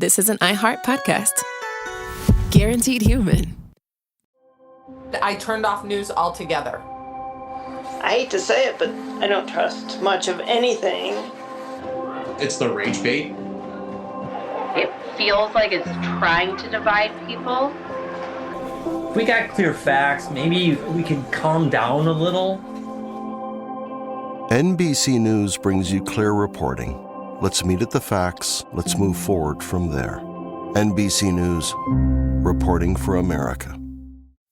this is an iHeart podcast. Guaranteed human. I turned off news altogether. I hate to say it, but I don't trust much of anything. It's the rage bait. It feels like it's trying to divide people. If we got clear facts, maybe we can calm down a little. NBC News brings you clear reporting. Let's meet at the facts. Let's move forward from there. NBC News, reporting for America.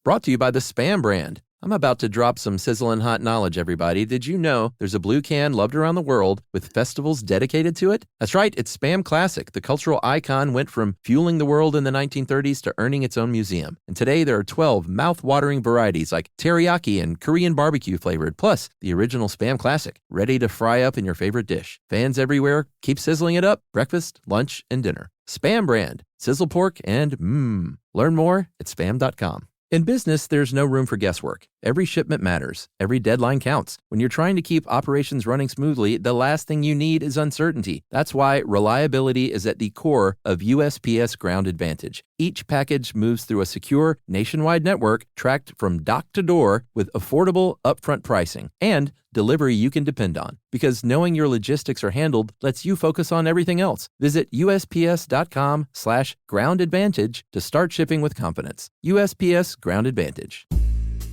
Brought to you by the Spam brand. I'm about to drop some sizzling hot knowledge, everybody. Did you know there's a blue can loved around the world with festivals dedicated to it? That's right, it's Spam Classic. The cultural icon went from fueling the world in the 1930s to earning its own museum. And today there are 12 mouth-watering varieties like teriyaki and Korean barbecue flavored, plus the original Spam Classic, ready to fry up in your favorite dish. Fans everywhere, keep sizzling it up, breakfast, lunch, and dinner. Spam brand, sizzle pork, and Learn more at spam.com. In business, there's no room for guesswork. Every shipment matters. Every deadline counts. When you're trying to keep operations running smoothly, the last thing you need is uncertainty. That's why reliability is at the core of USPS Ground Advantage. Each package moves through a secure, nationwide network tracked from dock to door with affordable, upfront pricing and delivery you can depend on. Because knowing your logistics are handled lets you focus on everything else. Visit USPS.com/Ground Advantage to start shipping with confidence. USPS Ground Advantage.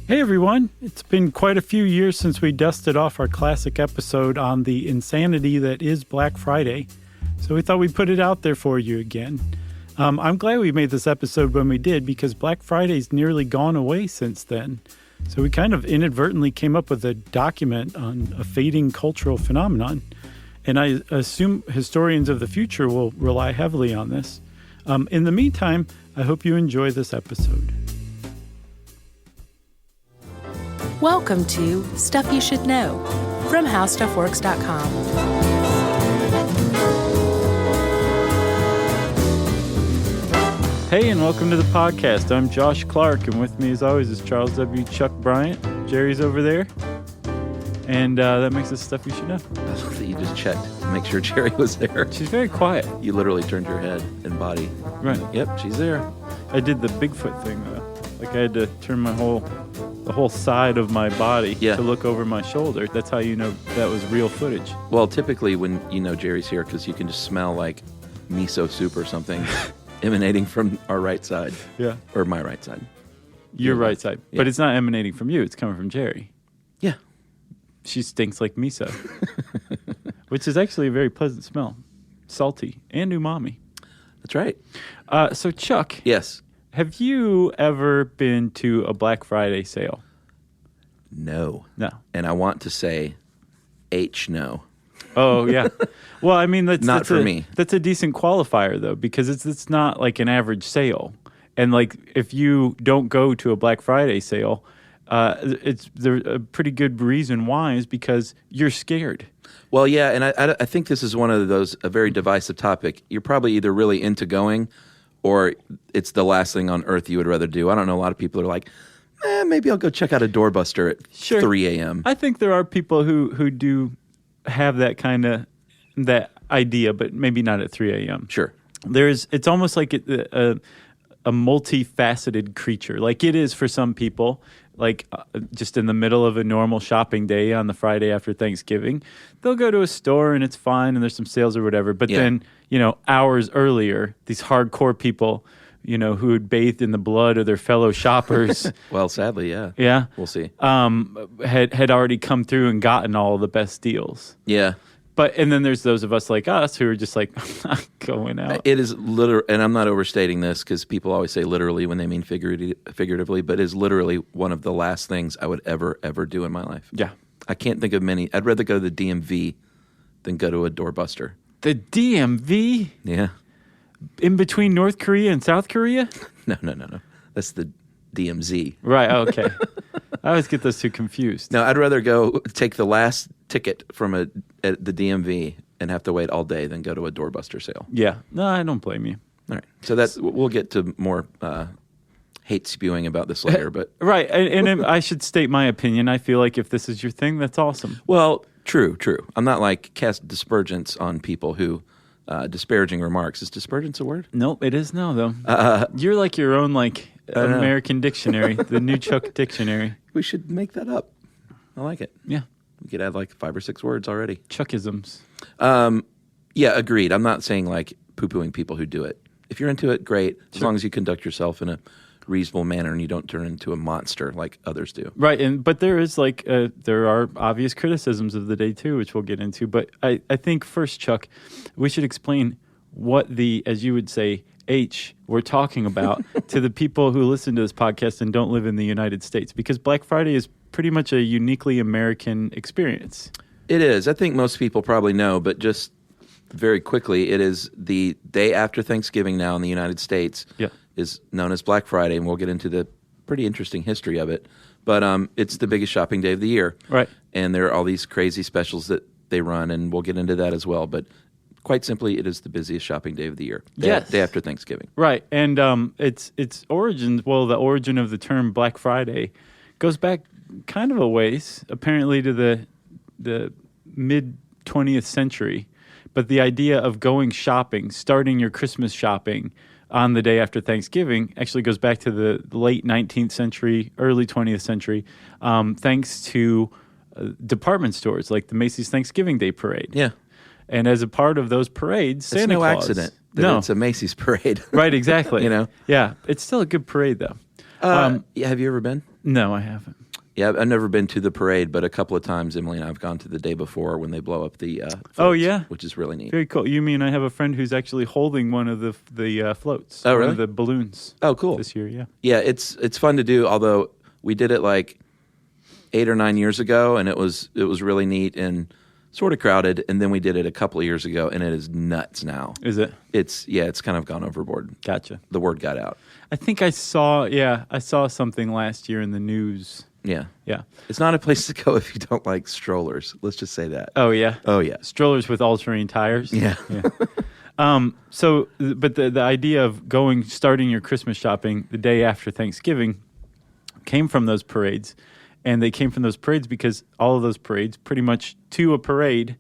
Hey everyone, it's been quite a few years since we dusted off our classic episode on the insanity that is Black Friday, so we thought we'd put it out there for you again. I'm glad we made this episode when we did because Black Friday's nearly gone away since then, so we kind of inadvertently came up with a document on a fading cultural phenomenon, and I assume historians of the future will rely heavily on this. In the meantime, I hope you enjoy this episode. Welcome to Stuff You Should Know from HowStuffWorks.com. Hey, and welcome to the podcast. I'm Josh Clark, and with me, as always, is Charles W. Chuck Bryant. Jerry's over there, and that makes us Stuff You Should Know. I love that you just checked to make sure Jerry was there. She's very quiet. You literally turned your head and body. Right. Yep, she's there. I did the Bigfoot thing, though. Like, I had to turn the whole side of my body to look over my shoulder. That's how you know that was real footage. Well, typically when you know Jerry's here, because you can just smell like miso soup or something emanating from our right side. Yeah. Or my right side. Your right side. Yeah. But it's not emanating from you. It's coming from Jerry. Yeah. She stinks like miso, which is actually a very pleasant smell. Salty and umami. That's right. So, Chuck. Yes. Have you ever been to a Black Friday sale? No. No. And I want to say no. Oh, yeah. Well, I mean, that's for me. That's a decent qualifier, though, because it's not like an average sale. And, like, if you don't go to a Black Friday sale, there's a pretty good reason why is because you're scared. Well, yeah, and I think this is one of those, a very divisive topic. You're probably either really into going or it's the last thing on earth you would rather do. I don't know. A lot of people are like, maybe I'll go check out a doorbuster at 3 a.m. I think there are people who do have that idea, but maybe not at 3 a.m. Sure. It's almost like a multifaceted creature. Like it is for some people, like just in the middle of a normal shopping day on the Friday after Thanksgiving, they'll go to a store and it's fine and there's some sales or whatever. But then, hours earlier, these hardcore people, who had bathed in the blood of their fellow shoppers. Well, sadly, yeah. Yeah. We'll see. Had already come through and gotten all the best deals. Yeah. And then there's those of us like us who are just like, I'm not going out. It is literally, and I'm not overstating this because people always say literally when they mean figuratively, but it is literally one of the last things I would ever do in my life. Yeah. I can't think of many. I'd rather go to the DMV than go to a doorbuster. The DMV? Yeah. In between North Korea and South Korea? No. That's the DMZ. Right, okay. I always get those two confused. No, I'd rather go take the last ticket from at the DMV and have to wait all day than go to a doorbuster sale. Yeah. No, I don't blame you. All right. So we'll get to more hate spewing about this later. But right. And I should state my opinion. I feel like if this is your thing, that's awesome. Well, true. I'm not like cast dispersions on people who disparaging remarks. Is disparagence a word? Nope, it is now, though. You're like your own, American dictionary, the New Chuck Dictionary. We should make that up. I like it. Yeah. We could add 5 or 6 words already. Chuckisms. Yeah, agreed. I'm not saying poo-pooing people who do it. If you're into it, great. As long as you conduct yourself in a reasonable manner and you don't turn into a monster like others do. Right, but there is there are obvious criticisms of the day too, which we'll get into. But I think first, Chuck, we should explain what as you would say, we're talking about to the people who listen to this podcast and don't live in the United States, because Black Friday is pretty much a uniquely American experience. It is. I think most people probably know, but just very quickly, it is the day after Thanksgiving now in the United States. Yeah. Is known as Black Friday, and we'll get into the pretty interesting history of it. But it's the biggest shopping day of the year. Right. And there are all these crazy specials that they run, and we'll get into that as well. But quite simply, it is the busiest shopping day of the year. Day after Thanksgiving. Right. And its origins, the origin of the term Black Friday goes back kind of a ways, apparently to the mid-20th century. But the idea of going shopping, starting your Christmas shopping on the day after Thanksgiving actually goes back to the late 19th century, early 20th century, thanks to department stores like the Macy's Thanksgiving Day Parade. Yeah. And as a part of those parades, Santa It's no Claus... accident that it's a Macy's parade. Right, exactly. Yeah. It's still a good parade, though. Have you ever been? No, I haven't. Yeah, I've never been to the parade, but a couple of times Emily and I have gone to the day before when they blow up the floats, oh, yeah? Which is really neat. Very cool. You mean I have a friend who's actually holding one of the floats. Oh, really? One of the balloons. Oh, cool. This year, yeah. Yeah, it's fun to do, although we did it 8 or 9 years ago, and it was really neat and sort of crowded, and then we did it a couple of years ago, and it is nuts now. Is it? It's kind of gone overboard. Gotcha. The word got out. I think I saw something last year in the news. Yeah. Yeah. It's not a place to go if you don't like strollers. Let's just say that. Oh, yeah? Oh, yeah. Strollers with all-terrain tires? Yeah. But the idea of starting your Christmas shopping the day after Thanksgiving came from those parades. And they came from those parades because all of those parades, pretty much to a parade,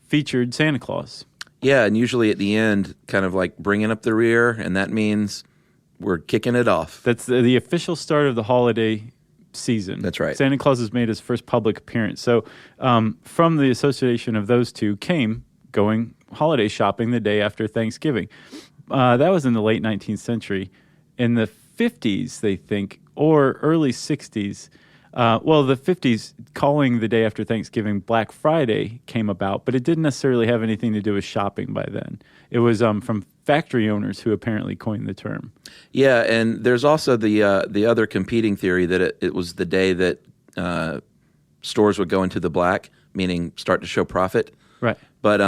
featured Santa Claus. Yeah, and usually at the end, kind of bringing up the rear, and that means we're kicking it off. That's the official start of the holiday season. That's right. Santa Claus has made his first public appearance. So from the association of those two came going holiday shopping the day after Thanksgiving. That was in the late 19th century. In the 50s, they think, or early 60s, the 50s, calling the day after Thanksgiving Black Friday came about, but it didn't necessarily have anything to do with shopping by then. It was from factory owners who apparently coined the term. Yeah, and there's also the other competing theory that it was the day that stores would go into the black, meaning start to show profit. Right. But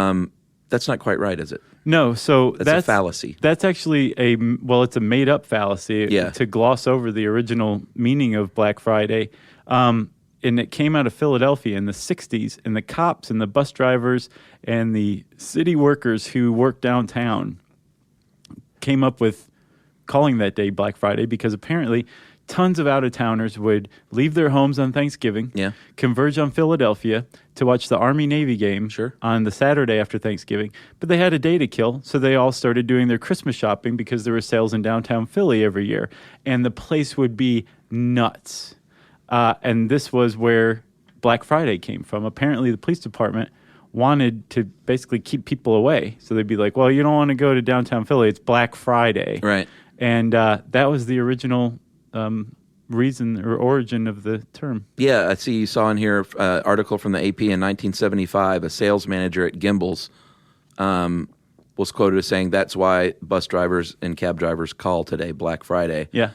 that's not quite right, is it? No, so that's a fallacy. That's actually it's a made-up fallacy to gloss over the original meaning of Black Friday. And it came out of Philadelphia in the 60s, and the cops and the bus drivers and the city workers who worked downtown came up with calling that day Black Friday because apparently tons of out-of-towners would leave their homes on Thanksgiving, converge on Philadelphia to watch the Army-Navy game on the Saturday after Thanksgiving. But they had a day to kill, so they all started doing their Christmas shopping because there were sales in downtown Philly every year. And the place would be nuts. And this was where Black Friday came from. Apparently, the police department wanted to basically keep people away. So they'd be like, well, you don't want to go to downtown Philly. It's Black Friday. Right. And that was the original reason or origin of the term. Yeah, I see you saw in here an article from the AP in 1975. A sales manager at Gimbel's was quoted as saying that's why bus drivers and cab drivers call today Black Friday. Yeah.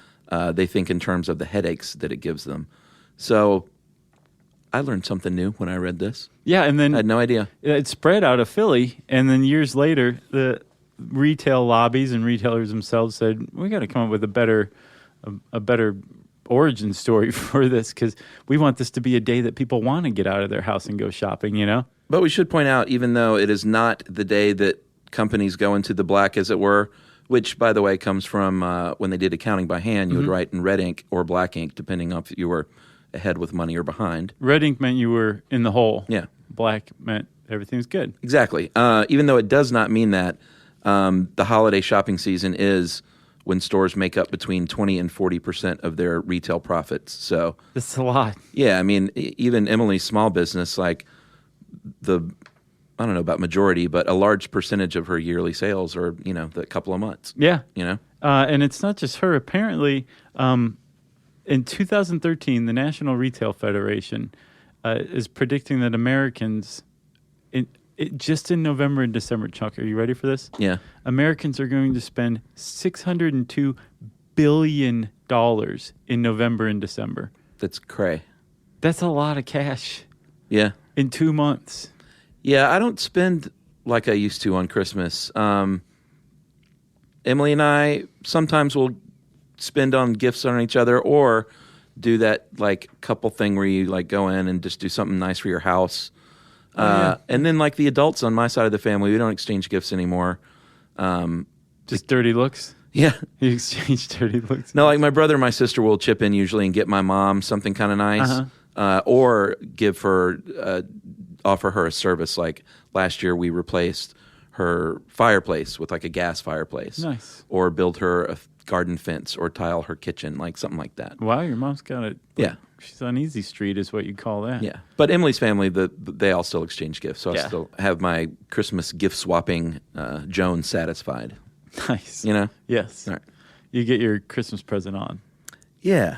They think in terms of the headaches that it gives them. So I learned something new when I read this. Yeah, and then I had no idea. It spread out of Philly, and then years later, the retail lobbies and retailers themselves said, we got to come up with a better origin story for this because we want this to be a day that people want to get out of their house and go shopping, you know? But we should point out, even though it is not the day that companies go into the black, as it were, which, by the way, comes from when they did accounting by hand, you would write in red ink or black ink, depending on if you were ahead with money or behind. Red ink meant you were in the hole. Yeah. Black meant everything's good. Exactly. Even though it does not mean that, the holiday shopping season is when stores make up between 20 and 40% of their retail profits. So that's a lot. Yeah, I mean, even Emily's small business, like I don't know about majority, but a large percentage of her yearly sales are, the couple of months. Yeah. And it's not just her. Apparently, in 2013, the National Retail Federation is predicting that Americans, just in November and December, Chuck, are you ready for this? Yeah. Americans are going to spend $602 billion in November and December. That's cray. That's a lot of cash. Yeah. In 2 months. Yeah, I don't spend like I used to on Christmas. Emily and I sometimes will spend on gifts on each other or do that like couple thing where you like go in and just do something nice for your house. And then like the adults on my side of the family, we don't exchange gifts anymore. Just dirty looks? Yeah. You exchange dirty looks? No, like my brother and my sister will chip in usually and get my mom something kind of nice. Or give her, offer her a service. Like last year we replaced her fireplace with like a gas fireplace. Nice. Or build her a garden fence or tile her kitchen, like something like that. Wow, your mom's got it. Yeah. She's on Easy Street is what you call that. Yeah. But Emily's family, they all still exchange gifts. So Yeah. I still have my Christmas gift swapping Joan satisfied. Nice. All Yes. right. You get your Christmas present on. Yeah.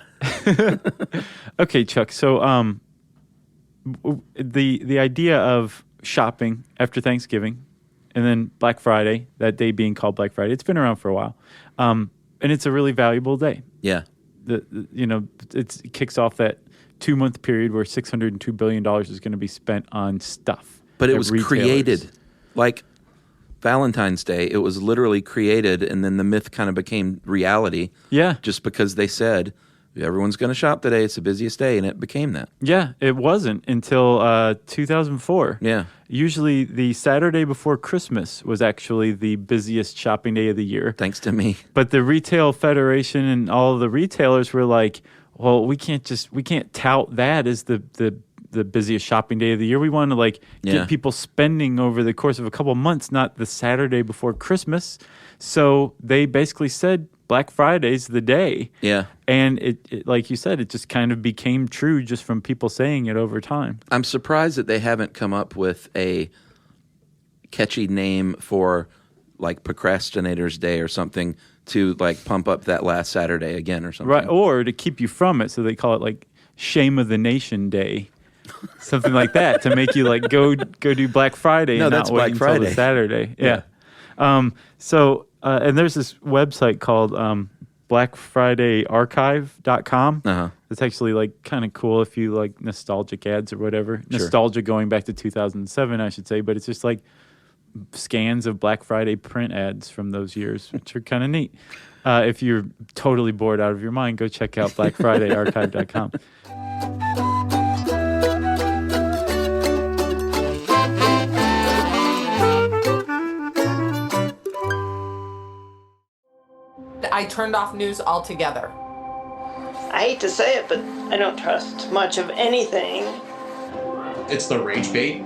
Okay, Chuck. So the idea of shopping after Thanksgiving and then Black Friday, that day being called Black Friday, it's been around for a while. And it's a really valuable day. Yeah. It kicks off that 2-month period where $602 billion is going to be spent on stuff. But it was retailers. created like Valentine's Day. It was literally created, and then the myth kind of became reality. Yeah. Just because they said, everyone's going to shop today. It's the busiest day, and it became that. Yeah, it wasn't until 2004. Yeah. Usually the Saturday before Christmas was actually the busiest shopping day of the year. Thanks to me. But the Retail Federation and all of the retailers were like, well, we can't tout that as the busiest shopping day of the year. We want to get people spending over the course of a couple of months, not the Saturday before Christmas. So they basically said Black Friday's the day. Yeah. And it like you said, it just kind of became true just from people saying it over time. I'm surprised that they haven't come up with a catchy name for like Procrastinator's Day or something to like pump up that last Saturday again or something. Right. Or to keep you from it. So they call it like Shame of the Nation Day. Something like that to make you like go do Black Friday and not wait until the Saturday. Yeah. And there's this website called blackfridayarchive.com. It's actually like kind of cool if you like nostalgic ads or whatever. Sure. Nostalgia going back to 2007, I should say, but it's just like scans of Black Friday print ads from those years, which are kind of neat. If you're totally bored out of your mind, go check out blackfridayarchive.com. I turned off news altogether. I hate to say it, but I don't trust much of anything. It's the rage bait.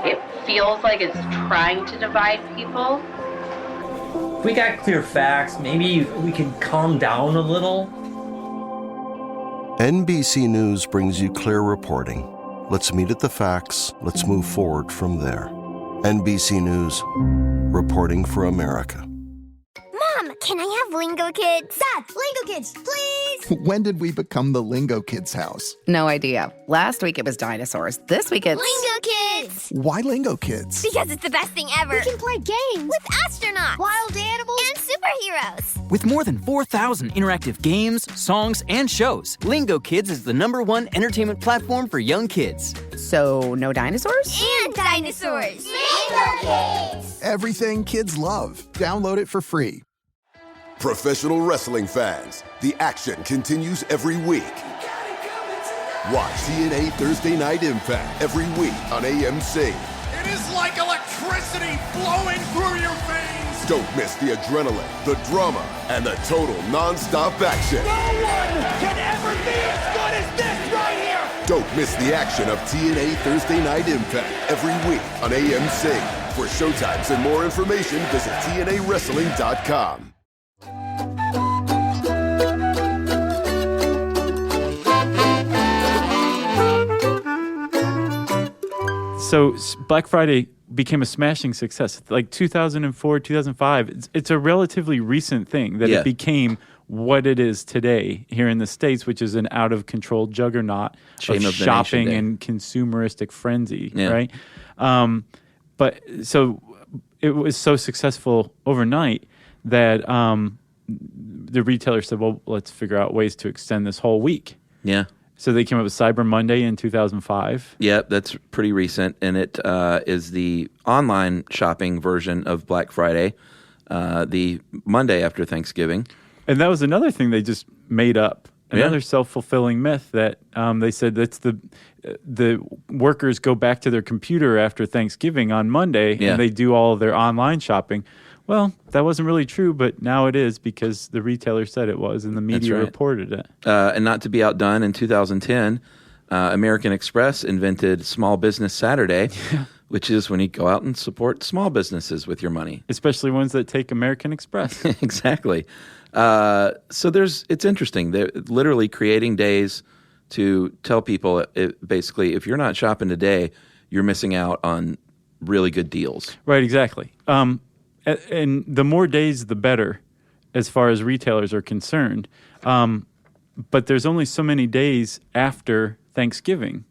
It feels like it's trying to divide people. If we got clear facts, maybe we can calm down a little. NBC News brings you clear reporting. Let's meet at the facts. Let's move forward from there. NBC News, reporting for America. Mom, can I have Lingo Kids? Dad, Lingo Kids, please! When did we become the Lingo Kids house? No idea. Last week it was dinosaurs. This week it's... Lingo Kids! Why Lingo Kids? Because it's the best thing ever. We can play games with astronauts, wild animals, and superheroes. With more than 4,000 interactive games, songs, and shows, Lingo Kids is the #1 entertainment platform for young kids. So, no dinosaurs? And dinosaurs! Lingo Kids! Everything kids love. Download it for free. Professional wrestling fans, the action continues every week. Watch TNA Thursday Night Impact every week on AMC. It is like electricity flowing through your veins. Don't miss the adrenaline, the drama, and the total non-stop action. No one can ever be as good as this right here. Don't miss the action of TNA Thursday Night Impact every week on AMC. For showtimes and more information, visit TNAWrestling.com. So Black Friday became a smashing success. Like 2004, 2005, it's a relatively recent thing that it became what it is today here in the States, which is an out-of-control juggernaut of shopping and consumeristic frenzy, right? But so it was so successful overnight that the retailer said, well, let's figure out ways to extend this whole week. Yeah. So they came up with Cyber Monday in 2005. Yep, that's pretty recent, and it is the online shopping version of Black Friday, the Monday after Thanksgiving. And that was another thing they just made up. Another self-fulfilling myth that they said that's the workers go back to their computer after Thanksgiving on Monday and they do all of their online shopping. Well, that wasn't really true, but now it is because the retailer said it was and the media reported it. And not to be outdone, in 2010, American Express invented Small Business Saturday, which is when you go out and support small businesses with your money. Especially ones that take American Express. Exactly. So it's interesting. They're literally creating days to tell people, basically, if you're not shopping today, you're missing out on really good deals. Right, exactly. And the more days, the better, as far as retailers are concerned. But there's only so many days after Thanksgiving.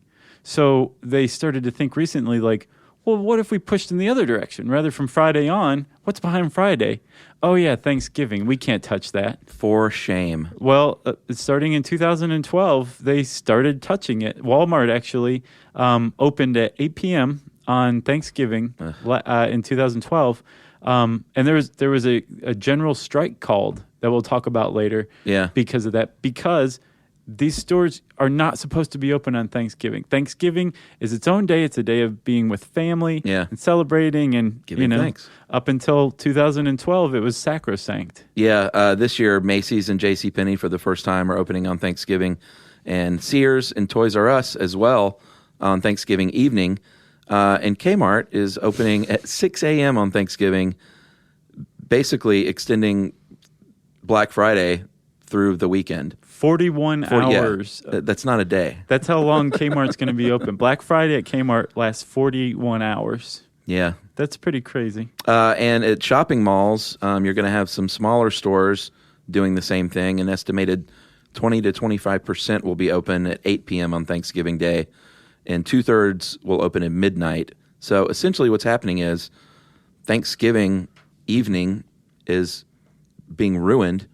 So they started to think recently, like, well, what if we pushed in the other direction? Rather from Friday on, what's behind Friday? Oh, yeah, Thanksgiving. We can't touch that. For shame. Well, starting in 2012, they started touching it. Walmart actually opened at 8 p.m. on Thanksgiving in 2012. And there was a general strike called that we'll talk about later because of that. Because these stores are not supposed to be open on Thanksgiving. Thanksgiving is its own day. It's a day of being with family and celebrating and giving thanks. Up until 2012, it was sacrosanct. Yeah, this year Macy's and JCPenney for the first time are opening on Thanksgiving, and Sears and Toys R Us as well on Thanksgiving evening. And Kmart is opening at 6 a.m. on Thanksgiving, basically extending Black Friday through the weekend. 41 hours. Yeah, that's not a day. That's how long Kmart's going to be open. Black Friday at Kmart lasts 41 hours. Yeah. That's pretty crazy. And at shopping malls, you're going to have some smaller stores doing the same thing. An estimated 20 to 25% will be open at 8 p.m. on Thanksgiving Day, and 2/3 will open at midnight. So essentially what's happening is Thanksgiving evening is being ruined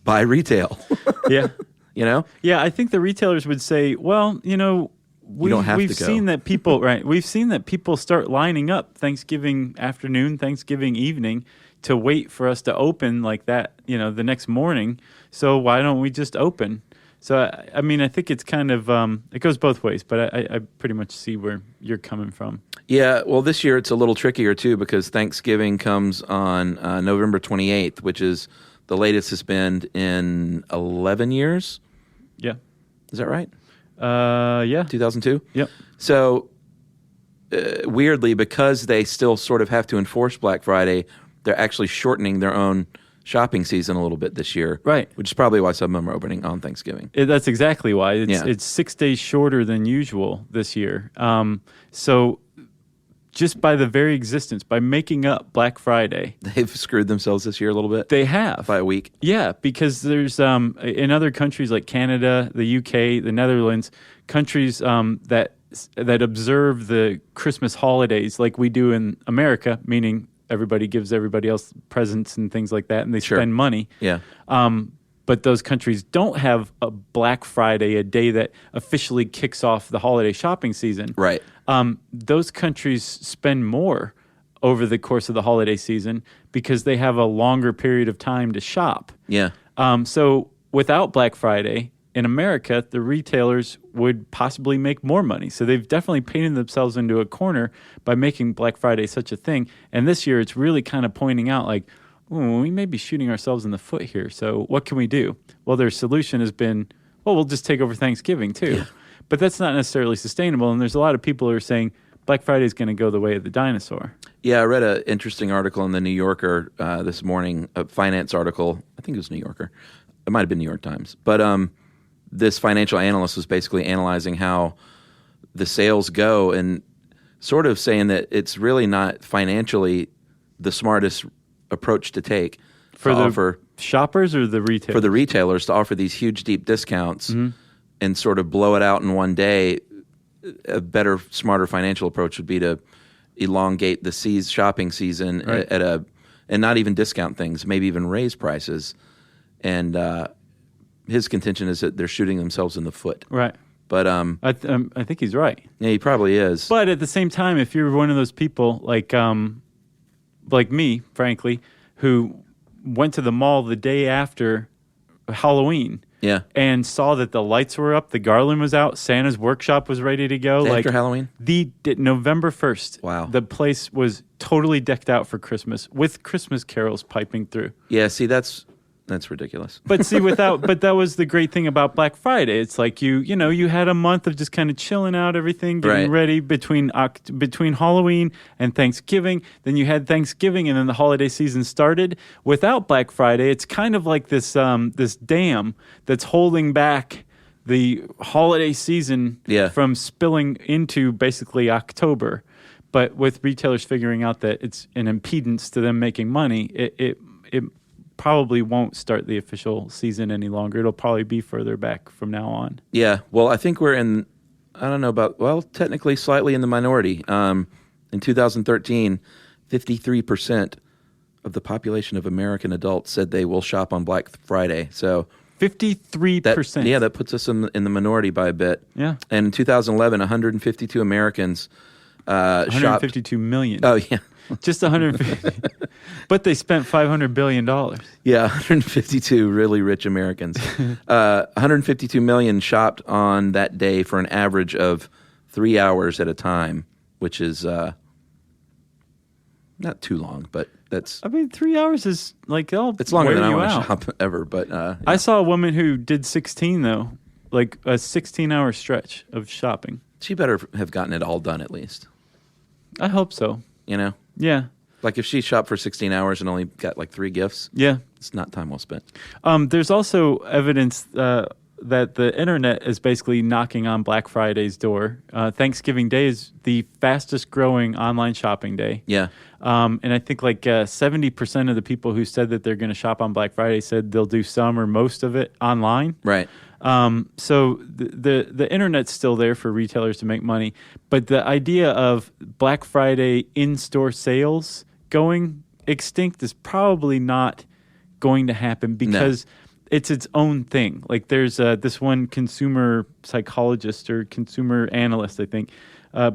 by retail. Yeah. You know? Yeah, I think the retailers would say, well, we've seen that people, we've seen that people start lining up Thanksgiving afternoon, Thanksgiving evening to wait for us to open like that, the next morning. So why don't we just open? So, I mean, I think it's kind of, it goes both ways, but I pretty much see where you're coming from. Yeah, well, this year it's a little trickier, too, because Thanksgiving comes on November 28th, which is the latest it's been in 11 years. Yeah. Is that right? Yeah. 2002? Yep. So, weirdly, because they still sort of have to enforce Black Friday, they're actually shortening their own shopping season a little bit this year. Right. Which is probably why some of them are opening on Thanksgiving. That's exactly why. It's 6 days shorter than usual this year. So just by the very existence, by making up Black Friday. They've screwed themselves this year a little bit. They have. By a week. Yeah, because there's, in other countries like Canada, the UK, the Netherlands, countries that observe the Christmas holidays like we do in America, meaning everybody gives everybody else presents and things like that, and they spend money. Yeah. But those countries don't have a Black Friday, a day that officially kicks off the holiday shopping season. Right. Those countries spend more over the course of the holiday season because they have a longer period of time to shop. Yeah. So without Black Friday, in America, the retailers would possibly make more money. So they've definitely painted themselves into a corner by making Black Friday such a thing. And this year, it's really kind of pointing out like, we may be shooting ourselves in the foot here. So what can we do? Well, their solution has been, we'll just take over Thanksgiving too. Yeah. but that's not necessarily sustainable. And there's a lot of people who are saying Black Friday is going to go the way of the dinosaur. Yeah, I read an interesting article in the New Yorker this morning, a finance article. I think it was New Yorker. It might have been New York Times. But this financial analyst was basically analyzing how the sales go and sort of saying that it's really not financially the smartest approach to take for the shoppers or the retailers? For the retailers to offer these huge, deep discounts and sort of blow it out in one day. A better, smarter financial approach would be to elongate the shopping season and not even discount things, maybe even raise prices. And his contention is that they're shooting themselves in the foot. Right. But I think he's right. Yeah, he probably is. But at the same time, if you're one of those people like me, frankly, who went to the mall the day after Halloween, and saw that the lights were up, the garland was out, Santa's workshop was ready to go. After Halloween? November 1st. Wow. The place was totally decked out for Christmas with Christmas carols piping through. Yeah, see, that's ridiculous. But see, but that was the great thing about Black Friday. It's like you had a month of just kind of chilling out, everything, getting ready between Halloween and Thanksgiving. Then you had Thanksgiving, and then the holiday season started. Without Black Friday, it's kind of like this dam that's holding back the holiday season from spilling into basically October. But with retailers figuring out that it's an impedance to them making money, it probably won't start the official season any longer. It'll probably be further back from now on. Yeah. Well, I think we're technically slightly in the minority. In 2013, 53% of the population of American adults said they will shop on Black Friday. So 53%. That puts us in the minority by a bit. Yeah. And in 2011, 152 Americans 152 million. Oh, yeah. Just 150. But they spent $500 billion. Yeah, 152 really rich Americans. 152 million shopped on that day for an average of 3 hours at a time, which is not too long, but that's... 3 hours is like, it's longer than I want to shop ever, but... I saw a woman who did 16, though, like a 16-hour stretch of shopping. She better have gotten it all done at least. I hope so. You know? Yeah. Like if she shopped for 16 hours and only got like 3 gifts, it's not time well spent. There's also evidence that the internet is basically knocking on Black Friday's door. Thanksgiving Day is the fastest growing online shopping day. Yeah. And I think like 70% of the people who said that they're going to shop on Black Friday said they'll do some or most of it online. Right. So the internet's still there for retailers to make money, but the idea of Black Friday in-store sales going extinct is probably not going to happen because it's its own thing. Like there's this one consumer psychologist or consumer analyst, I think,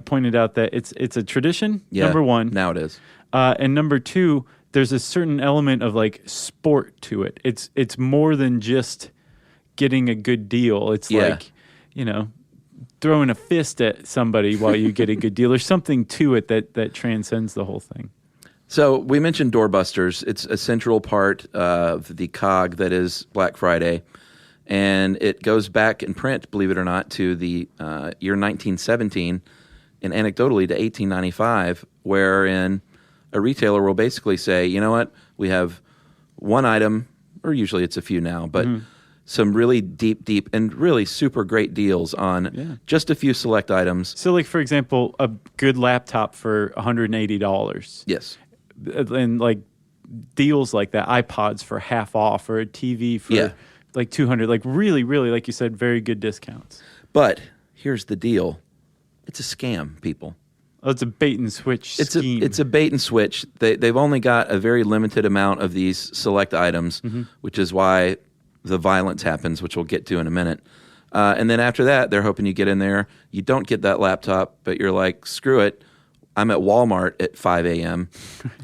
pointed out that it's a tradition, number one. Now it is. And number two, there's a certain element of like sport to it. It's more than just getting a good deal. It's like, throwing a fist at somebody while you get a good deal. There's something to it that transcends the whole thing. So we mentioned doorbusters. It's a central part of the cog that is Black Friday. And it goes back in print, believe it or not, to the year 1917 and anecdotally to 1895, wherein a retailer will basically say, you know what, we have one item, or usually it's a few now, but some really deep, and really super great deals on just a few select items. So like, for example, a good laptop for $180. Yes. And like deals like that, iPods for half off or a TV for like $200, like really, really, like you said, very good discounts. But here's the deal. It's a scam, people. Oh, it's a bait and switch scheme. It's a bait and switch. They've only got a very limited amount of these select items, which is why the violence happens, which we'll get to in a minute. And then after that, they're hoping you get in there. You don't get that laptop, but you're like, screw it. I'm at Walmart at 5 a.m.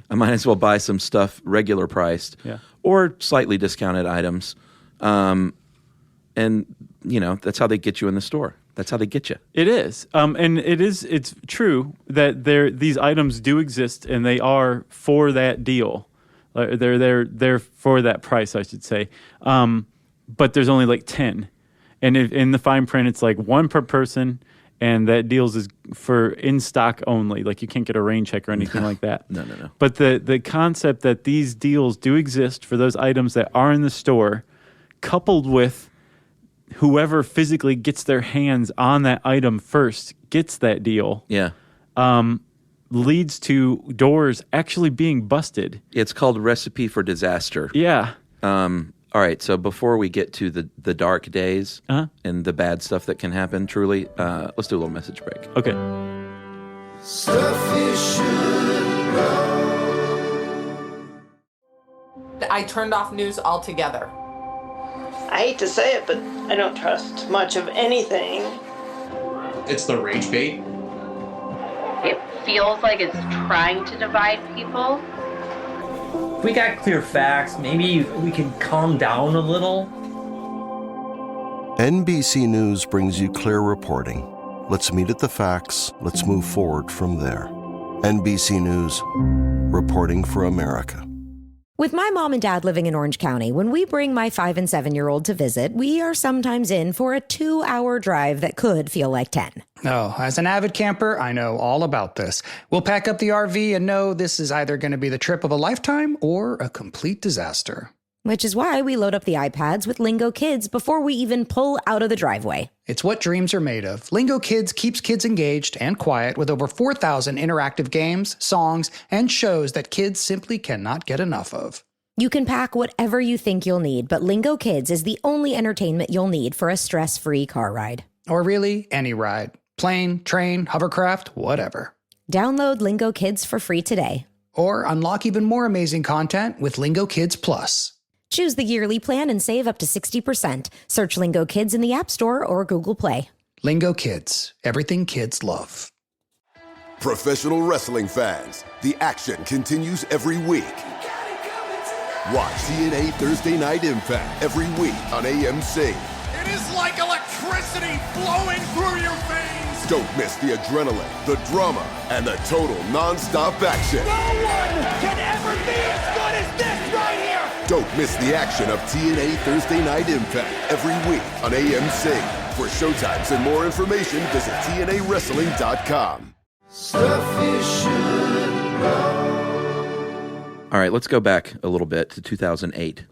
I might as well buy some stuff regular priced or slightly discounted items. And, that's how they get you in the store. That's how they get you. It is. And it's true that these items do exist and they are for that deal. They're for that price, I should say. But there's only like 10. And in the fine print, it's like one per person, and that deals is for in stock only. Like you can't get a rain check or anything like that. No. But the concept that these deals do exist for those items that are in the store, coupled with whoever physically gets their hands on that item first gets that deal. Yeah. Leads to doors actually being busted. It's called Recipe for Disaster. Yeah. All right, so before we get to the dark days and the bad stuff that can happen, truly, let's do a little message break. Okay. Stuff you should know. I turned off news altogether. I hate to say it, but I don't trust much of anything. It's the rage bait. It feels like it's trying to divide people. If we got clear facts, maybe we can calm down a little. NBC News brings you clear reporting. Let's meet at the facts. Let's move forward from there. NBC News, reporting for America. With my mom and dad living in Orange County, when we bring my 5 and 7-year-old to visit, we are sometimes in for a 2-hour drive that could feel like 10. Oh, as an avid camper, I know all about this. We'll pack up the RV and know this is either going to be the trip of a lifetime or a complete disaster. Which is why we load up the iPads with Lingo Kids before we even pull out of the driveway. It's what dreams are made of. Lingo Kids keeps kids engaged and quiet with over 4,000 interactive games, songs, and shows that kids simply cannot get enough of. You can pack whatever you think you'll need, but Lingo Kids is the only entertainment you'll need for a stress-free car ride. Or really, any ride. Plane, train, hovercraft, whatever. Download Lingo Kids for free today. Or unlock even more amazing content with Lingo Kids Plus. Choose the yearly plan and save up to 60%. Search Lingo Kids in the App Store or Google Play. Lingo Kids, everything kids love. Professional wrestling fans, the action continues every week. Watch TNA Thursday Night Impact every week on AMC. It is like electricity flowing through your veins. Don't miss the adrenaline, the drama, and the total non-stop action. No one can ever be as good as this right here. Don't miss the action of TNA Thursday Night Impact every week on AMC. For showtimes and more information, visit TNAWrestling.com. Stuff you should know. All right, let's go back a little bit to 2008.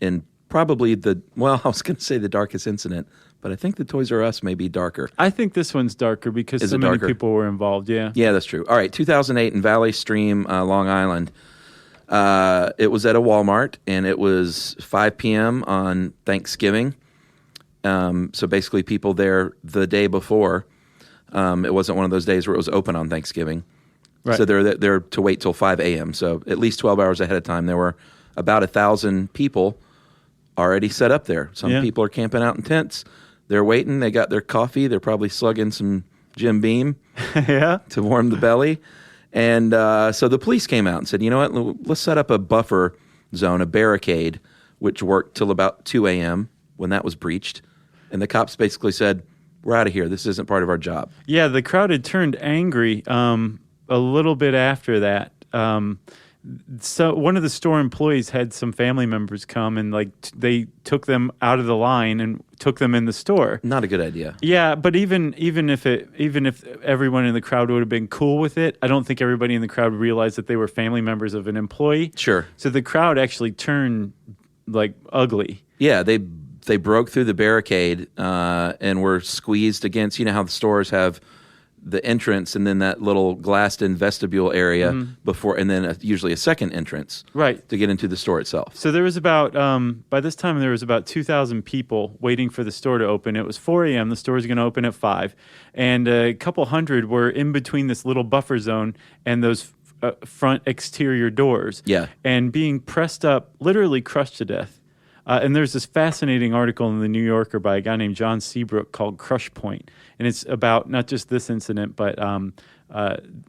And probably I was going to say the darkest incident, but I think the Toys R Us may be darker. I think this one's darker because so many people were involved, yeah. Yeah, that's true. All right, 2008 in Valley Stream, Long Island. It was at a Walmart, and it was 5 p.m. on Thanksgiving. So basically people there the day before. It wasn't one of those days where it was open on Thanksgiving. Right. So they're there to wait till 5 a.m. So at least 12 hours ahead of time. There were about 1,000 people already set up there. Some people are camping out in tents. They're waiting. They got their coffee. They're probably slugging some Jim Beam to warm the belly. And so the police came out and said, you know what, let's set up a buffer zone, a barricade, which worked till about 2 a.m. when that was breached. And the cops basically said, we're out of here. This isn't part of our job. Yeah, the crowd had turned angry a little bit after that. So one of the store employees had some family members come and they took them out of the line and took them in the store. Not a good idea. Yeah, but even if everyone in the crowd would have been cool with it, I don't think everybody in the crowd realized that they were family members of an employee. Sure. So the crowd actually turned ugly. Yeah, they broke through the barricade and were squeezed against. You know how the stores have the entrance and then that little glassed-in vestibule area before, and then usually a second entrance to get into the store itself. So there was about, by this time, there was about 2,000 people waiting for the store to open. It was 4 a.m. The store was going to open at 5. And a couple hundred were in between this little buffer zone and those front exterior doors. Yeah. And being pressed up, literally crushed to death. And there's this fascinating article in the New Yorker by a guy named John Seabrook called Crush Point. And it's about not just this incident, but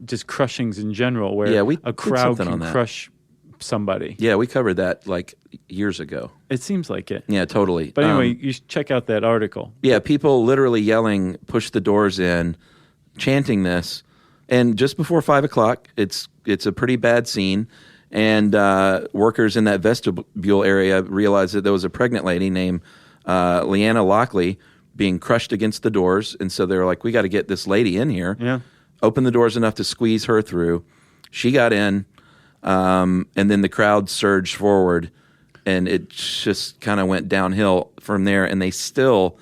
just crushings in general, where a crowd can crush somebody. Yeah, we covered that years ago. It seems like it. Yeah, totally. But anyway, you should check out that article. Yeah, people literally yelling, push the doors in, chanting this. And just before 5 o'clock, it's a pretty bad scene. And workers in that vestibule area realized that there was a pregnant lady named Leanna Lockley being crushed against the doors. And so they were like, we got to get this lady in here. Yeah. Open the doors enough to squeeze her through. She got in, and then the crowd surged forward, and it just kind of went downhill from there. And they still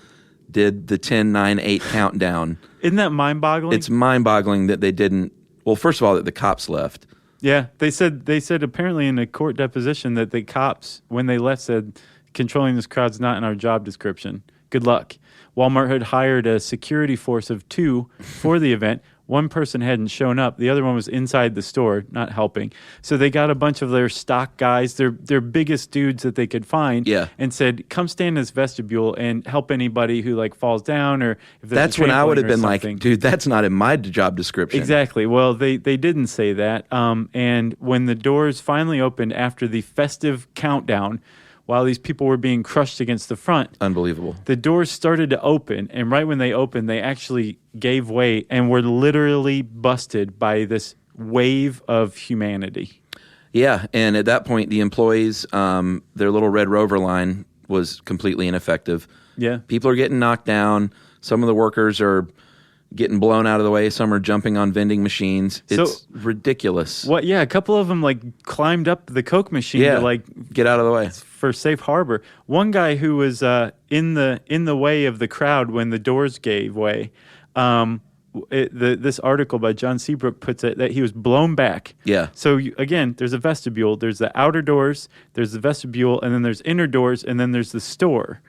did the 10, 9, 8 countdown. Isn't that mind-boggling? It's mind-boggling that they didn't. Well, first of all, that the cops left. Yeah, they said apparently in a court deposition that the cops, when they left, said controlling this crowd's not in our job description. Good luck. Walmart had hired a security force of 2 for the event. One person hadn't shown up. The other one was inside the store, not helping. So they got a bunch of their stock guys, their biggest dudes that they could find, and said, come stand in this vestibule and help anybody who like falls down or if there's That's when I would have been like, dude, that's not in my job description. Exactly. Well, they didn't say that. And when the doors finally opened after the festive countdown, while these people were being crushed against the front. Unbelievable. The doors started to open, and right when they opened, they actually gave way and were literally busted by this wave of humanity. Yeah, and at that point, the employees, their little Red Rover line was completely ineffective. Yeah. People are getting knocked down. Some of the workers are getting blown out of the way. Some are jumping on vending machines. It's ridiculous. What? Yeah, a couple of them like climbed up the Coke machine to like get out of the way for safe harbor. One guy who was in the way of the crowd when the doors gave way. This article by John Seabrook puts it that he was blown back. Yeah. So again, there's a vestibule. There's the outer doors. There's the vestibule, and then there's inner doors, and then there's the store.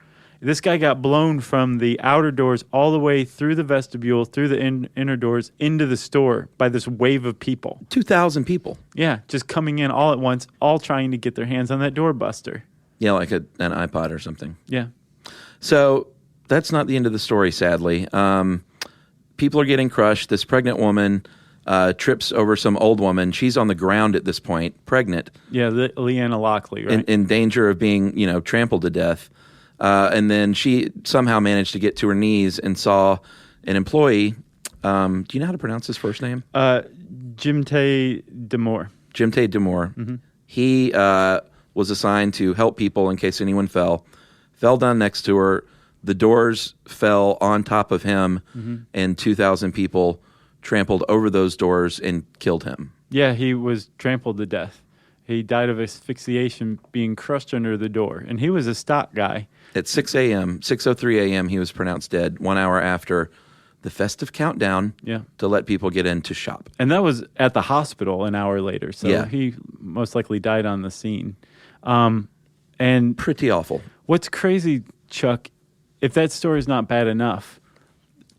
This guy got blown from the outer doors all the way through the vestibule, through the inner doors, into the store by this wave of people. 2,000 people. Yeah, just coming in all at once, all trying to get their hands on that doorbuster. Yeah, like an iPod or something. Yeah. So that's not the end of the story, sadly. People are getting crushed. This pregnant woman trips over some old woman. She's on the ground at this point, pregnant. Yeah, Leanna Lockley, right? In danger of being, trampled to death. And then she somehow managed to get to her knees and saw an employee. Do you know how to pronounce his first name? Jimte Demore. Jimte Demore. Mm-hmm. He was assigned to help people in case anyone fell down next to her. The doors fell on top of him, and 2,000 people trampled over those doors and killed him. Yeah, he was trampled to death. He died of asphyxiation being crushed under the door. And he was a stock guy. At 6:03 a.m., he was pronounced dead 1 hour after the festive countdown to let people get in to shop. And that was at the hospital an hour later. So Yeah. he most likely died on the scene. And pretty awful. What's crazy, Chuck, if that story's not bad enough,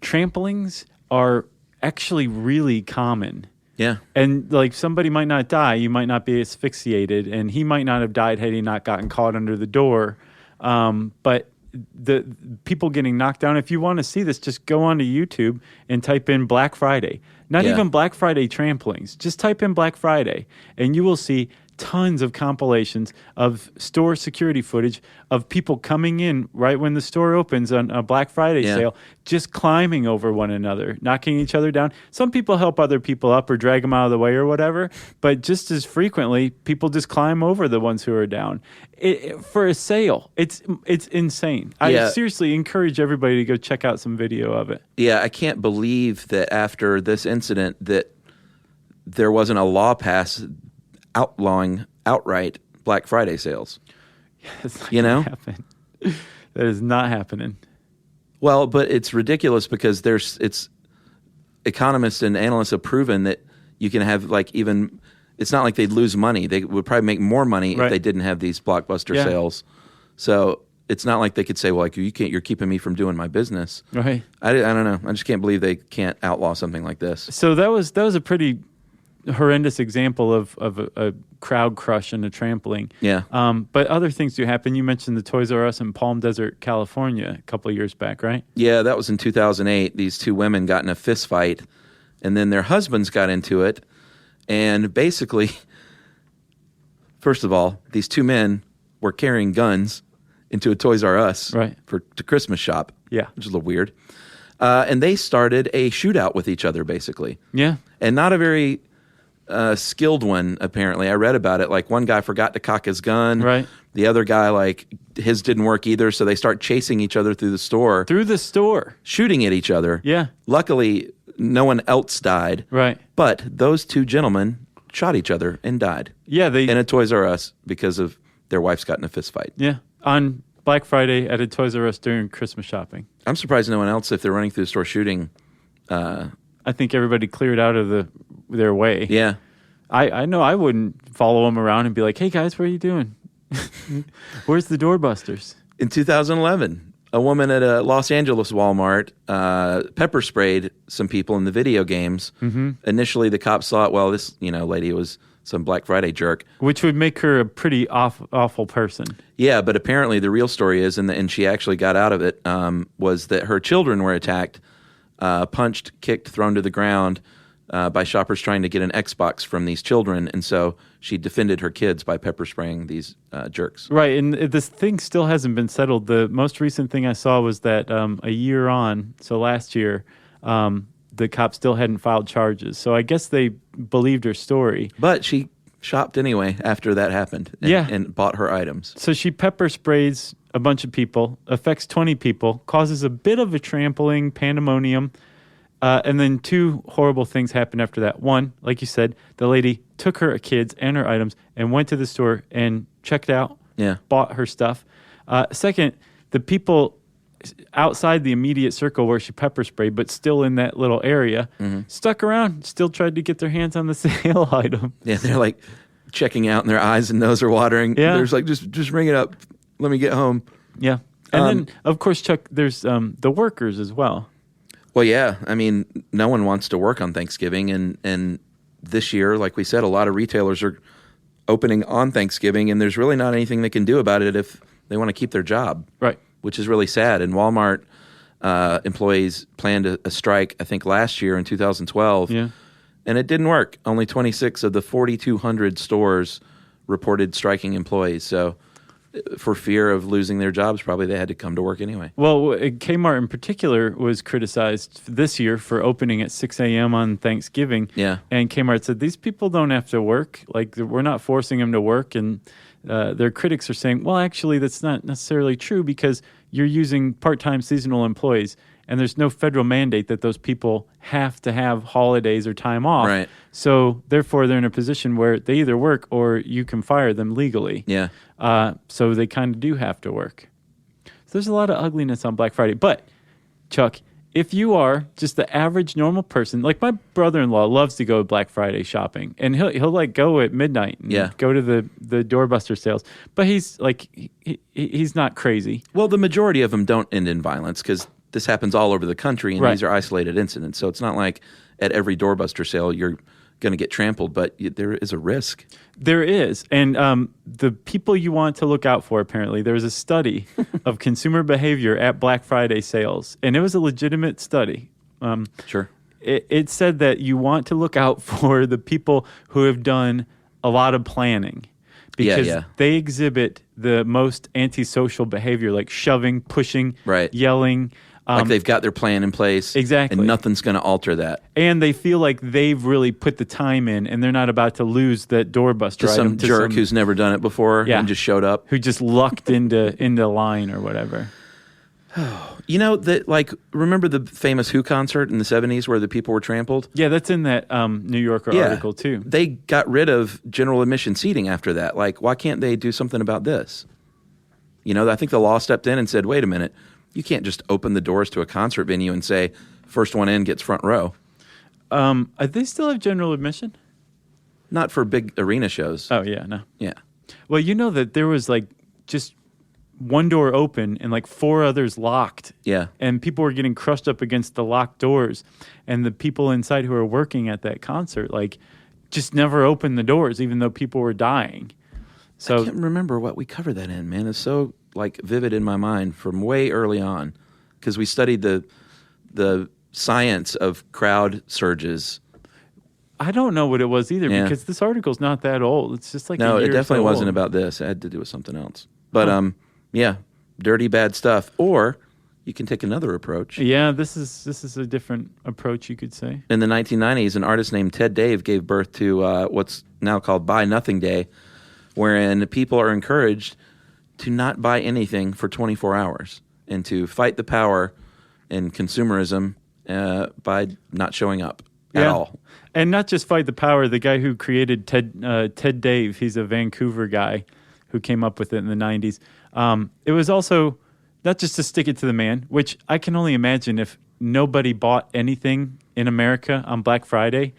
tramplings are actually really common. Yeah. And like somebody might not die, you might not be asphyxiated, and he might not have died had he not gotten caught under the door. But the people getting knocked down, if you want to see this, just go onto YouTube and type in Black Friday. Not even Black Friday tramplings. Just type in Black Friday, and you will see tons of compilations of store security footage of people coming in right when the store opens on a Black Friday sale, just climbing over one another, knocking each other down. Some people help other people up or drag them out of the way or whatever, but just as frequently, people just climb over the ones who are down. For a sale, it's insane. I seriously encourage everybody to go check out some video of it. Yeah, I can't believe that after this incident that there wasn't a law passed outlawing outright Black Friday sales. That's not gonna happen. That is not happening. Well, but it's ridiculous because it's economists and analysts have proven that you can have it's not like they'd lose money. They would probably make more money if they didn't have these blockbuster sales. So it's not like they could say, well, like, you're keeping me from doing my business. Right. I don't know. I just can't believe they can't outlaw something like this. So that was a pretty horrendous example of a crowd crush and a trampling. Yeah. But other things do happen. You mentioned the Toys R Us in Palm Desert, California, a couple of years back, right? Yeah, that was in 2008. These two women got in a fist fight, and then their husbands got into it. And basically, first of all, these two men were carrying guns into a Toys R Us to Christmas shop. Yeah. Which is a little weird. And they started a shootout with each other, basically. Yeah. And not a very skilled one, apparently. I read about it. Like, one guy forgot to cock his gun. Right. The other guy, his didn't work either, so they start chasing each other through the store. Shooting at each other. Yeah. Luckily, no one else died. Right. But those two gentlemen shot each other and died. Yeah, in a Toys R Us because of their wives got in a fist fight. Yeah, on Black Friday at a Toys R Us during Christmas shopping. I'm surprised no one else, if they're running through the store shooting. I think everybody cleared out of their way. Yeah. I know I wouldn't follow them around and be like, hey guys, what are you doing? Where's the doorbusters? In 2011, a woman at a Los Angeles Walmart pepper sprayed some people in the video games. Mm-hmm. Initially, the cops thought, well, this lady was some Black Friday jerk. Which would make her a pretty awful person. Yeah, but apparently the real story is, and she actually got out of it, was that her children were attacked, punched, kicked, thrown to the ground by shoppers trying to get an Xbox from these children. And so she defended her kids by pepper spraying these jerks. Right, and this thing still hasn't been settled. The most recent thing I saw was that a year on, so last year, the cops still hadn't filed charges. So I guess they believed her story. But she shopped anyway after that happened and bought her items. So she pepper sprays a bunch of people, affects 20 people, causes a bit of a trampling, pandemonium, and then two horrible things happened after that. One, like you said, the lady took her kids and her items and went to the store and checked out, bought her stuff. Second, the people outside the immediate circle where she pepper sprayed, but still in that little area, stuck around, still tried to get their hands on the sale item. Yeah, they're like checking out and their eyes and nose are watering. Yeah. There's like, just ring it up. Let me get home. Yeah. And then, of course, Chuck, there's the workers as well. Well, yeah. I mean, no one wants to work on Thanksgiving. And this year, like we said, a lot of retailers are opening on Thanksgiving, and there's really not anything they can do about it if they want to keep their job. Right. Which is really sad. And Walmart employees planned a strike, I think, last year in 2012. Yeah. And it didn't work. Only 26 of the 4,200 stores reported striking employees. So for fear of losing their jobs, probably they had to come to work anyway. Well, Kmart in particular was criticized this year for opening at 6 a.m. on Thanksgiving. Yeah. And Kmart said, these people don't have to work. Like, we're not forcing them to work. And their critics are saying, well, actually, that's not necessarily true because you're using part-time seasonal employees. And there's no federal mandate that those people have to have holidays or time off. Right. So, therefore, they're in a position where they either work or you can fire them legally. Yeah. So they kind of do have to work. So there's a lot of ugliness on Black Friday. But, Chuck, if you are just the average normal person, like my brother-in-law loves to go Black Friday shopping. And he'll like go at midnight and go to the doorbuster sales. But he's like, he's not crazy. Well, the majority of them don't end in violence because this happens all over the country, and these are isolated incidents. So it's not like at every doorbuster sale you're going to get trampled, but there is a risk. There is. And the people you want to look out for, apparently, there was a study of consumer behavior at Black Friday sales, and it was a legitimate study. Sure. It said that you want to look out for the people who have done a lot of planning. Because they exhibit the most antisocial behavior, like shoving, pushing, yelling. Like they've got their plan in place. Exactly. And nothing's going to alter that. And they feel like they've really put the time in and they're not about to lose that doorbuster item. Some jerk who's never done it before and just showed up. Who just lucked into line or whatever. You know, remember the famous Who concert in the 70s where the people were trampled? Yeah, that's in that New Yorker article too. They got rid of general admission seating after that. Like, why can't they do something about this? You know, I think the law stepped in and said, wait a minute, you can't just open the doors to a concert venue and say, first one in gets front row. They still have general admission? Not for big arena shows. Oh, yeah, no. Yeah. Well, you know that there was like just one door open and like four others locked. Yeah. And people were getting crushed up against the locked doors. And the people inside who were working at that concert, like, just never opened the doors, even though people were dying. So I can't remember what we covered that in, man. It's so like vivid in my mind from way early on because we studied the science of crowd surges. I don't know what it was either because this article's not that old. It's just like no, a year it definitely wasn't old. about this. It had to do with something else. But yeah, dirty bad stuff. Or you can take another approach. Yeah, this is a different approach, you could say. In the 1990s, an artist named Ted Dave gave birth to what's now called Buy Nothing Day, wherein people are encouraged to not buy anything for 24 hours and to fight the power in consumerism by not showing up at all. And not just fight the power. The guy who created Ted Dave, he's a Vancouver guy who came up with it in the 90s. It was also not just to stick it to the man, which I can only imagine if nobody bought anything in America on Black Friday,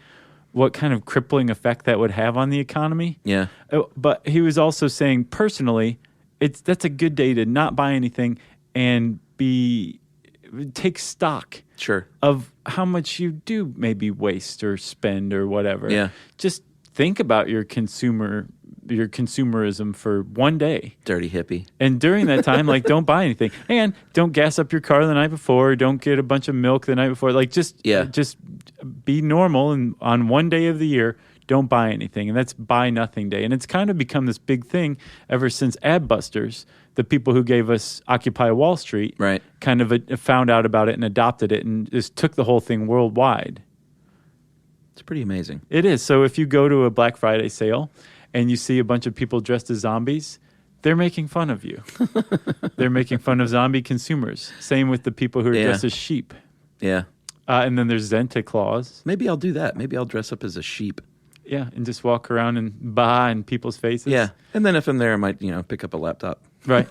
what kind of crippling effect that would have on the economy. Yeah. But he was also saying personally, that's a good day to not buy anything and take stock of how much you do maybe waste or spend or whatever. Yeah. Just think about your consumerism for one day. Dirty hippie. And during that time, like, don't buy anything. And don't gas up your car the night before. Don't get a bunch of milk the night before. Like, just be normal. And on one day of the year, don't buy anything. And that's Buy Nothing Day. And it's kind of become this big thing ever since Adbusters, the people who gave us Occupy Wall Street, kind of found out about it and adopted it and just took the whole thing worldwide. It's pretty amazing. It is. So if you go to a Black Friday sale and you see a bunch of people dressed as zombies, they're making fun of you. They're making fun of zombie consumers. Same with the people who are dressed as sheep. Yeah. And then there's Santa Claus. Maybe I'll do that. Maybe I'll dress up as a sheep. Yeah, and just walk around and bah in people's faces. Yeah, and then if I'm there, I might, pick up a laptop. Right.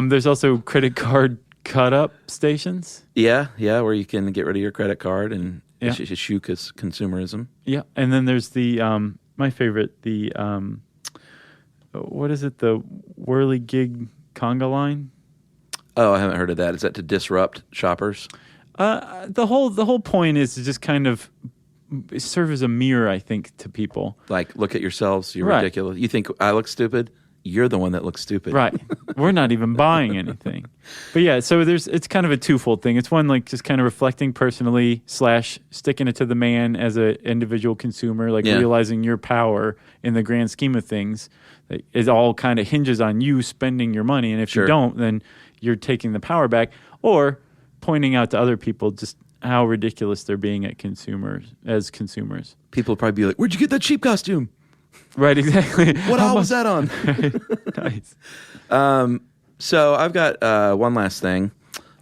There's also credit card cut-up stations. Yeah, where you can get rid of your credit card and eschew consumerism. Yeah, and then there's the, my favorite, what is it, the Whirligig Conga line? Oh, I haven't heard of that. Is that to disrupt shoppers? The whole point is to just kind of serve as a mirror, I think, to people. Like, look at yourselves. You're ridiculous. You think I look stupid? You're the one that looks stupid. Right. We're not even buying anything. But yeah, so it's kind of a twofold thing. It's one, like, just kind of reflecting personally / sticking it to the man as an individual consumer, like realizing your power in the grand scheme of things. It all kind of hinges on you spending your money. And if you don't, then you're taking the power back. Or pointing out to other people just how ridiculous they're being as consumers. People will probably be like, where'd you get that cheap costume? Right, exactly. What aisle was that on? Nice. So I've got one last thing.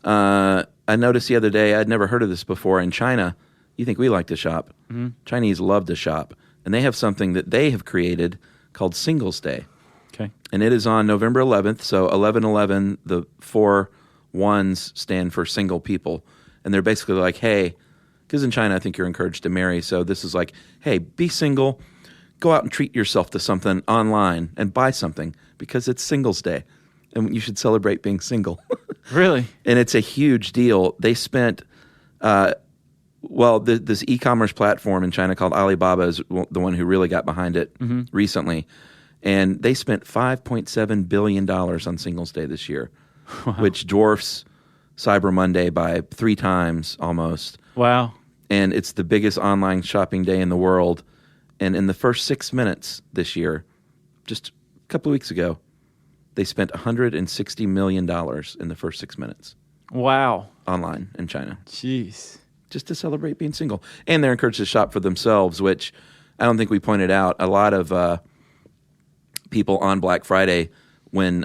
I noticed the other day, I'd never heard of this before. In China, you think we like to shop. Mm-hmm. Chinese love to shop. And they have something that they have created called Singles Day. Okay. And it is on November 11th. So 11/11, the 4 ones stand for single people. And they're basically like, hey, because in China, I think you're encouraged to marry. So this is like, hey, be single. Go out and treat yourself to something online and buy something because it's Singles Day. And you should celebrate being single. Really? And it's a huge deal. They spent, this e-commerce platform in China called Alibaba is the one who really got behind it recently. And they spent $5.7 billion on Singles Day this year, which dwarfs Cyber Monday by 3 times almost. Wow. And it's the biggest online shopping day in the world. And in the first 6 minutes this year, just a couple of weeks ago, they spent $160 million in the first 6 minutes. Wow. Online in China. Jeez. Just to celebrate being single. And they're encouraged to shop for themselves, which I don't think we pointed out. A lot of people on Black Friday, when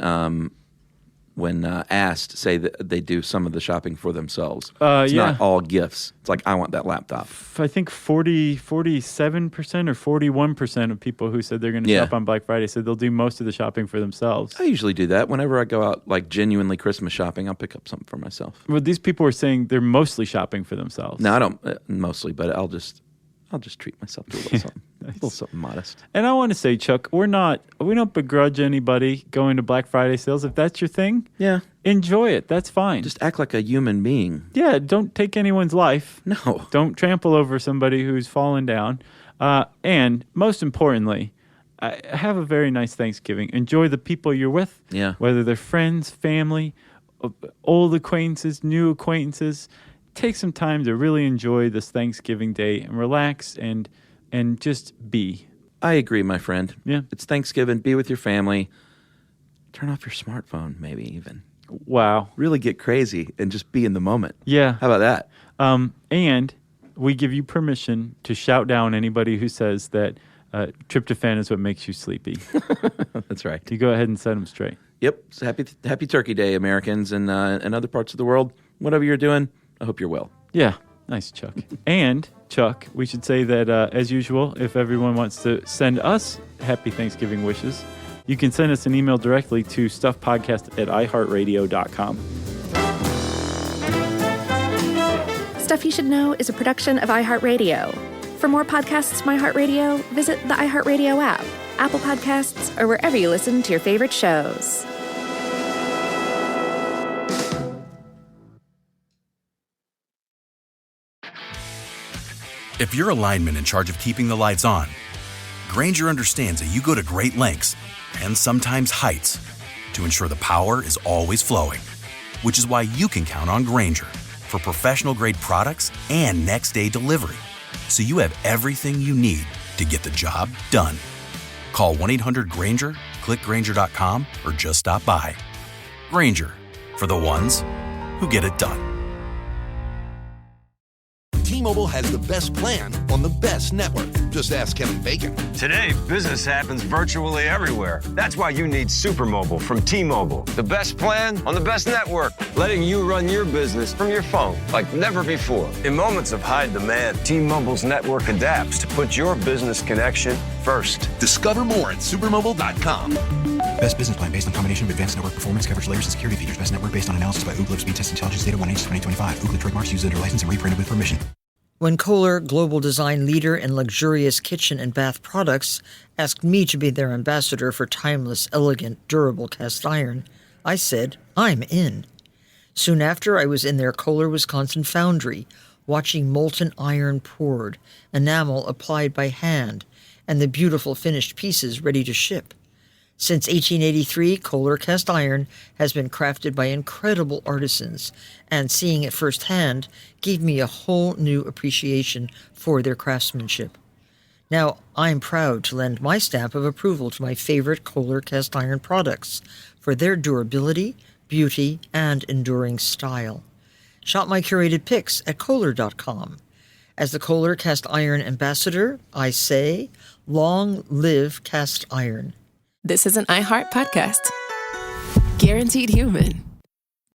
asked, say that they do some of the shopping for themselves. It's not all gifts. It's like, I want that laptop. I think 47% or 41% of people who said they're going to shop on Black Friday said they'll do most of the shopping for themselves. I usually do that. Whenever I go out, like, genuinely Christmas shopping, I'll pick up something for myself. Well, these people are saying they're mostly shopping for themselves. No, I don't mostly, but I'll just treat myself to a little something. Nice. A little something modest. And I want to say, Chuck, we don't begrudge anybody going to Black Friday sales. If that's your thing, enjoy it. That's fine. Just act like a human being. Yeah, don't take anyone's life. No. Don't trample over somebody who's fallen down. And most importantly, have a very nice Thanksgiving. Enjoy the people you're with. Yeah. Whether they're friends, family, old acquaintances, new acquaintances. Take some time to really enjoy this Thanksgiving Day and relax and just be. I agree, my friend. Yeah. It's Thanksgiving. Be with your family. Turn off your smartphone, maybe even. Wow. Really get crazy and just be in the moment. Yeah. How about that? And we give you permission to shout down anybody who says that tryptophan is what makes you sleepy. That's right. You go ahead and set them straight. Yep. So happy Turkey Day, Americans, and other parts of the world. Whatever you're doing, I hope you're well. Yeah. Nice, Chuck. And, Chuck, we should say that, as usual, if everyone wants to send us happy Thanksgiving wishes, you can send us an email directly to stuffpodcast@iheartradio.com. Stuff You Should Know is a production of iHeartRadio. For more podcasts from iHeartRadio, visit the iHeartRadio app, Apple Podcasts, or wherever you listen to your favorite shows. If you're a lineman in charge of keeping the lights on, Grainger understands that you go to great lengths and sometimes heights to ensure the power is always flowing, which is why you can count on Grainger for professional-grade products and next-day delivery, so you have everything you need to get the job done. Call 1-800-GRAINGER, click Grainger.com, or just stop by. Grainger, for the ones who get it done. T-Mobile has the best plan on the best network. Just ask Kevin Bacon. Today, business happens virtually everywhere. That's why you need Supermobile from T-Mobile. The best plan on the best network, letting you run your business from your phone like never before. In moments of high demand, T-Mobile's network adapts to put your business connection first. Discover more at supermobile.com. Best business plan based on combination of advanced network performance, coverage layers, and security features. Best network based on analysis by Ookla Speed Test Intelligence Data 1H2025. Ookla trademarks used under license and reprinted with permission. When Kohler, global design leader in luxurious kitchen and bath products, asked me to be their ambassador for timeless, elegant, durable cast iron, I said, I'm in. Soon after, I was in their Kohler, Wisconsin foundry, watching molten iron poured, enamel applied by hand, and the beautiful finished pieces ready to ship. Since 1883, Kohler cast iron has been crafted by incredible artisans, and seeing it firsthand gave me a whole new appreciation for their craftsmanship. Now, I'm proud to lend my stamp of approval to my favorite Kohler cast iron products for their durability, beauty, and enduring style. Shop my curated picks at Kohler.com. As the Kohler cast iron ambassador, I say, long live cast iron. This is an iHeart podcast. Guaranteed Human.